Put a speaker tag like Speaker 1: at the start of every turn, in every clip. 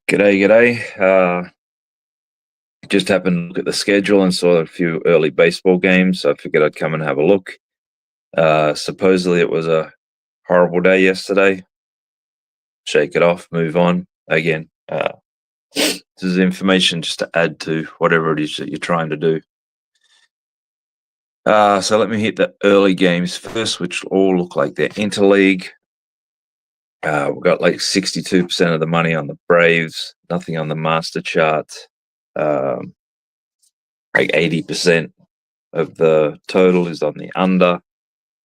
Speaker 1: G'day. Just happened to look at the schedule and saw a few early baseball games. So I figured I'd come and have a look. Supposedly it was a horrible day yesterday. Shake it off, move on. Again, this is information just to add to whatever it is that you're trying to do. So let me hit the early games first, which all look like they're interleague. We've got like 62% of the money on the Braves, nothing on the master chart. Like 80% of the total is on the under,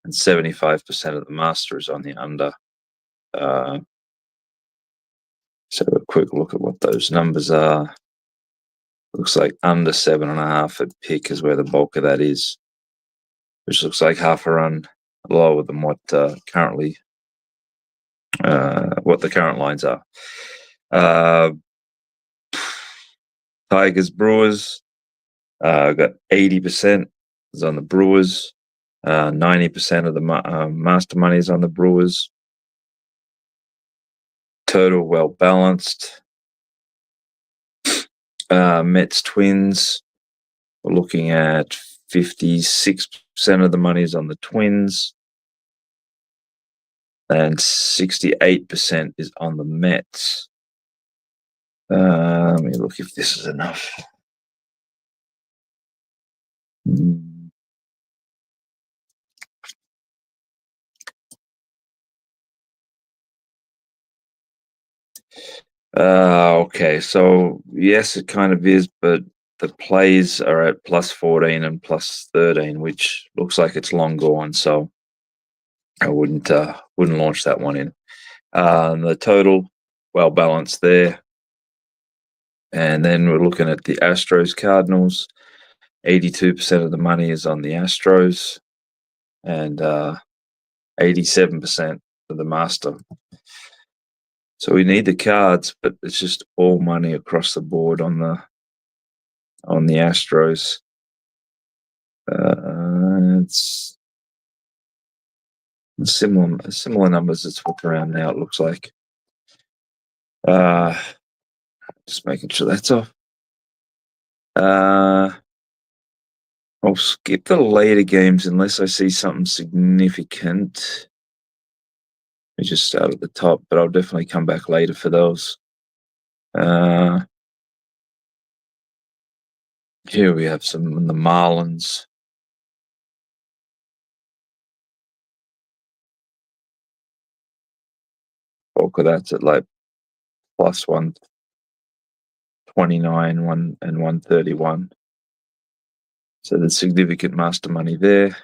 Speaker 1: and 75% of the master is on the under. So a quick look at what those numbers are. Looks like under 7.5 at pick is where the bulk of that is, which looks like half a run lower than what the current lines are. Tigers Brewers got 80% is on the Brewers. 90% of the master money is on the Brewers. Total well balanced. Mets Twins, we're looking at 56% of the money is on the Twins, and 68% is on the Mets. Let me look if this is enough. Okay, so yes, it kind of is, but the plays are at +14 and +13, which looks like it's long gone. So I wouldn't launch that one in. The total well balanced there, and then we're looking at the Astros Cardinals. 82% of the money is on the Astros, and 87% of the master. So we need the cards, but it's just all money across the board on the Astros. It's similar numbers. It's what's around now. It looks like. Just making sure that's off. I'll skip the later games unless I see something significant. We just start at the top, but I'll definitely come back later for those. Here we have some in the Marlins. Bulk of that's at like +129, 131. So there's significant master money there.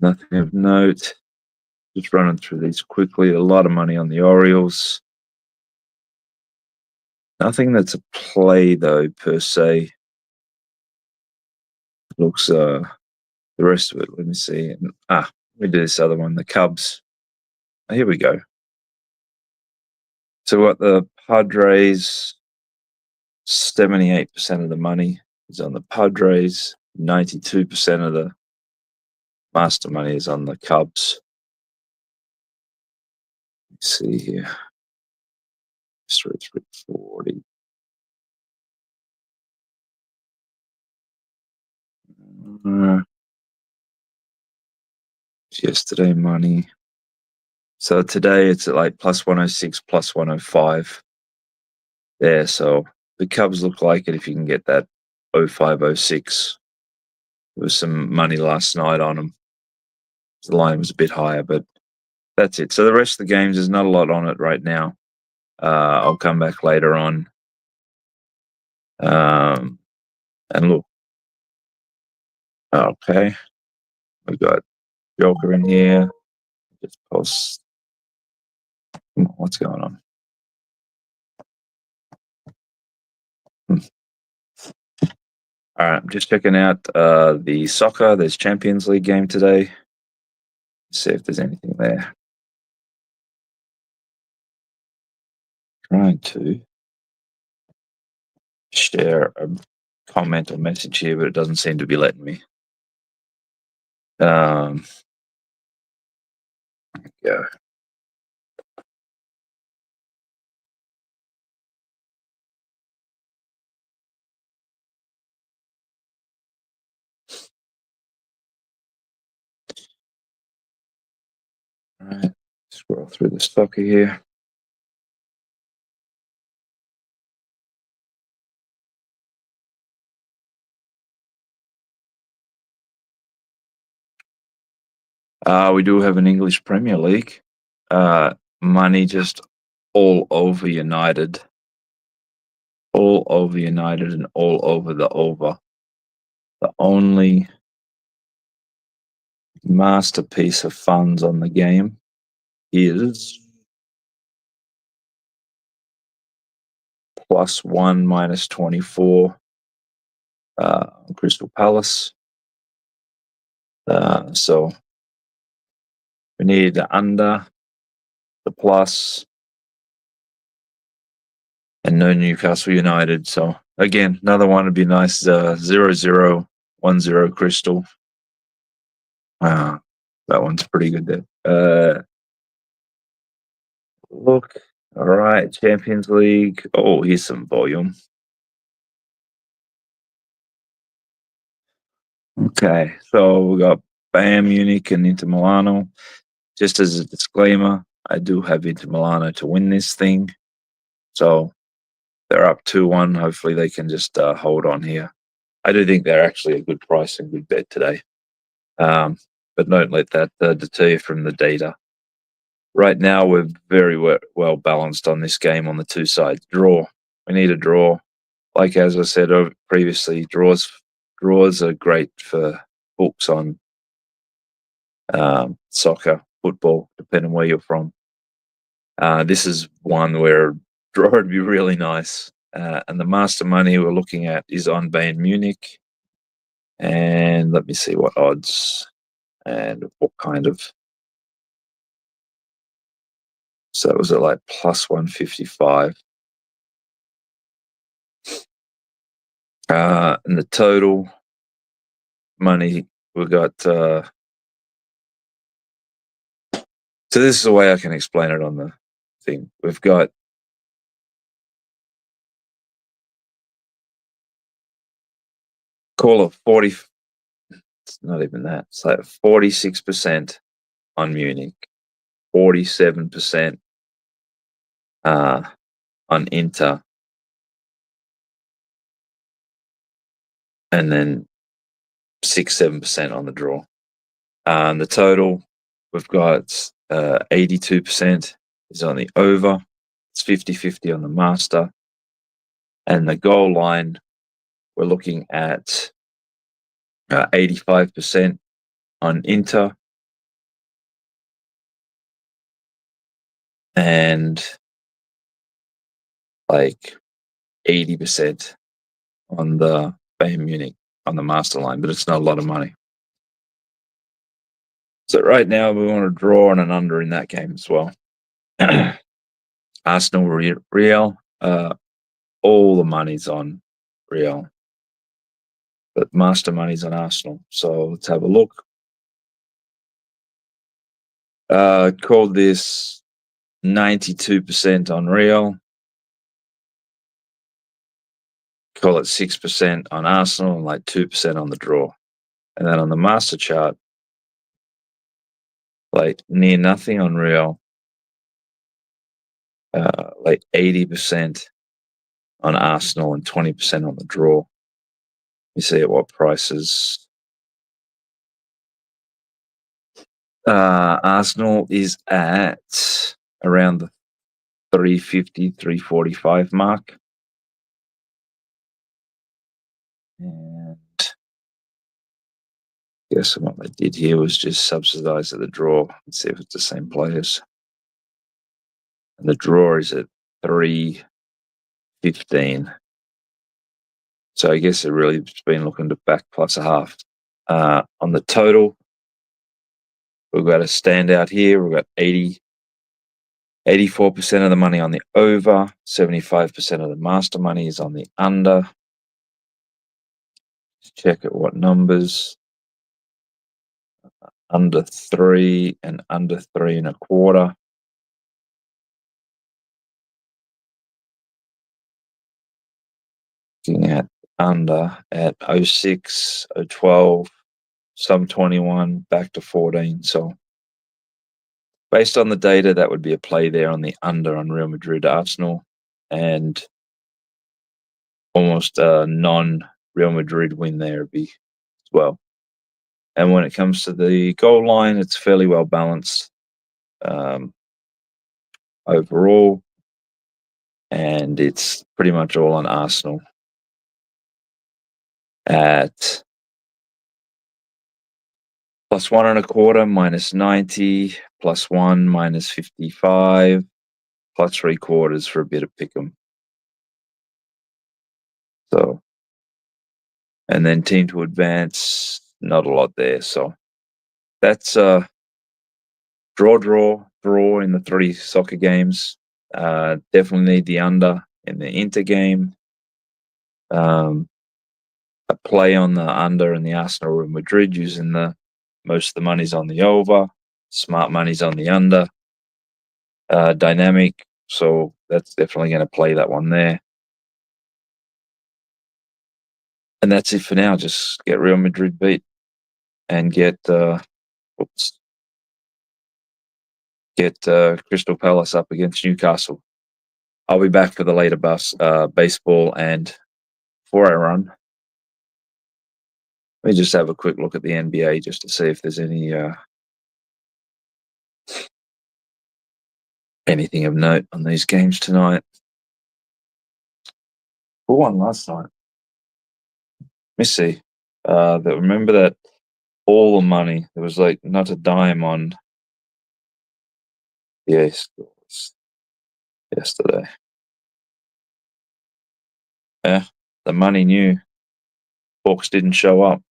Speaker 1: Nothing of note. Just running through these quickly. A lot of money on the Orioles. Nothing that's a play though per se. Looks the rest of it. Let me see. We do this other one. The Cubs. Here we go. So what the Padres? 78% of the money is on the Padres. 92% of the master money is on the Cubs. Let's see here. 340. Yesterday money. So today it's at like +106, +105. There, so the Cubs look like it if you can get that 0506. There was some money last night on them. The line was a bit higher, but that's it. So the rest of the games, there's not a lot on it right now. I'll come back later on. And look. Okay. We've got Joker in here. Just post. What's going on? All right, I'm just checking out the soccer. There's Champions League game today. See if there's anything there. Trying to share a comment or message here, but it doesn't seem to be letting me. Yeah. All right. Scroll through the stocker here. We do have an English Premier League. Money just all over United. All over United and all over the over. The only masterpiece of funds on the game is +1 -24 Crystal Palace. So we need the under, the plus, and no Newcastle United. So again, another one would be nice. 0-0, 1-0 Crystal. That one's pretty good there. Look, all right, Champions League. Oh, here's some volume. Okay, so we got Bayern Munich and Inter Milano. Just as a disclaimer, I do have Inter Milano to win this thing. So they're up 2-1. Hopefully they can just hold on here. I do think they're actually a good price and good bet today. But don't let that deter you from the data. Right now, we're very well balanced on this game on the two sides. Draw. We need a draw. Like as I said previously, draws are great for books on soccer, football, depending where you're from. This is one where a draw would be really nice. And the master money we're looking at is on Bayern Munich. And let me see what odds and what kind of. So it was at like +155. And the total money we got. So this is the way I can explain it on the thing. We've got call it 40. It's not even that. It's like 46% on Munich, 47% on Inter, and then 6-7% on the draw. And the total we've got 82% is on the over. It's 50-50 on the master, and the goal line we're looking at 85% on Inter and like 80% on the Bayern Munich on the master line, but it's not a lot of money. So right now we want to draw on an under in that game as well. Arsenal Real, all the money's on Real, but master money's on Arsenal. So let's have a look. Called this 92% on Real. Call it 6% on Arsenal and like 2% on the draw. And then on the master chart, like near nothing on Real, like 80% on Arsenal and 20% on the draw. You see at what prices. Arsenal is at around the 350, 345 mark. And I guess what they did here was just subsidize at the draw. Let's see if it's the same players. And the draw is at 315. So I guess it really has been looking to back +0.5. On the total, we've got a standout here. We've got 84% of the money on the over, 75% of the master money is on the under. Let's check at what numbers. under 3 and under 3.25. Looking at under at 06, 012, some 21, back to 14. So based on the data, that would be a play there on the under on Real Madrid Arsenal, and almost a non-Real Madrid win there would be as well. And when it comes to the goal line, it's fairly well balanced overall, and it's pretty much all on Arsenal at +1.25, -90, +1, -55, +3/4 for a bit of pick'em. So, and then team to advance, not a lot there. So that's draw in the 3 soccer games. Definitely need the under in the Inter game. A play on the under in the Arsenal Real Madrid using most of the money's on the over. Smart money's on the under. Dynamic. So that's definitely going to play that one there. And that's it for now. Just get Real Madrid beat and get Crystal Palace up against Newcastle. I'll be back for the later baseball, and before I run, let me just have a quick look at the NBA just to see if there's anything of note on these games tonight. Who won last night? Let me see. Remember that all the money, there was like not a dime on the scores yesterday. Yeah, the money knew. Hawks didn't show up.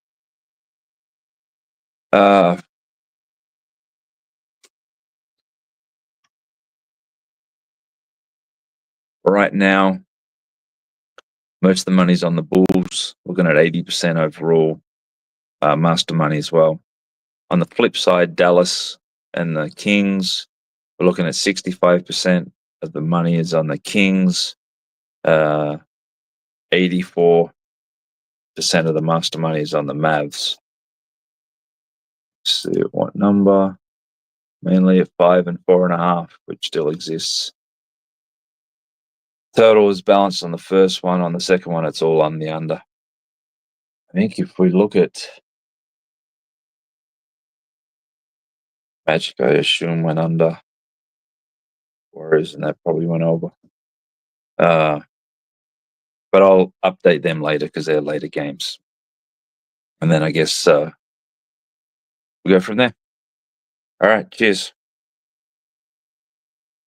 Speaker 1: Right now, most of the money's on the Bulls, looking at 80% overall, master money as well. On the flip side, Dallas and the Kings, we're looking at 65% of the money is on the Kings. 84% of the master money is on the Mavs. Let's see what number. Mainly at 5 and 4.5, which still exists. Total is balanced on the first one. On the second one, it's all on the under. I think if we look at Magic, I assume went under. Warriors, and that probably went over. But I'll update them later because they're later games. And then I guess we go from there. All right, cheers.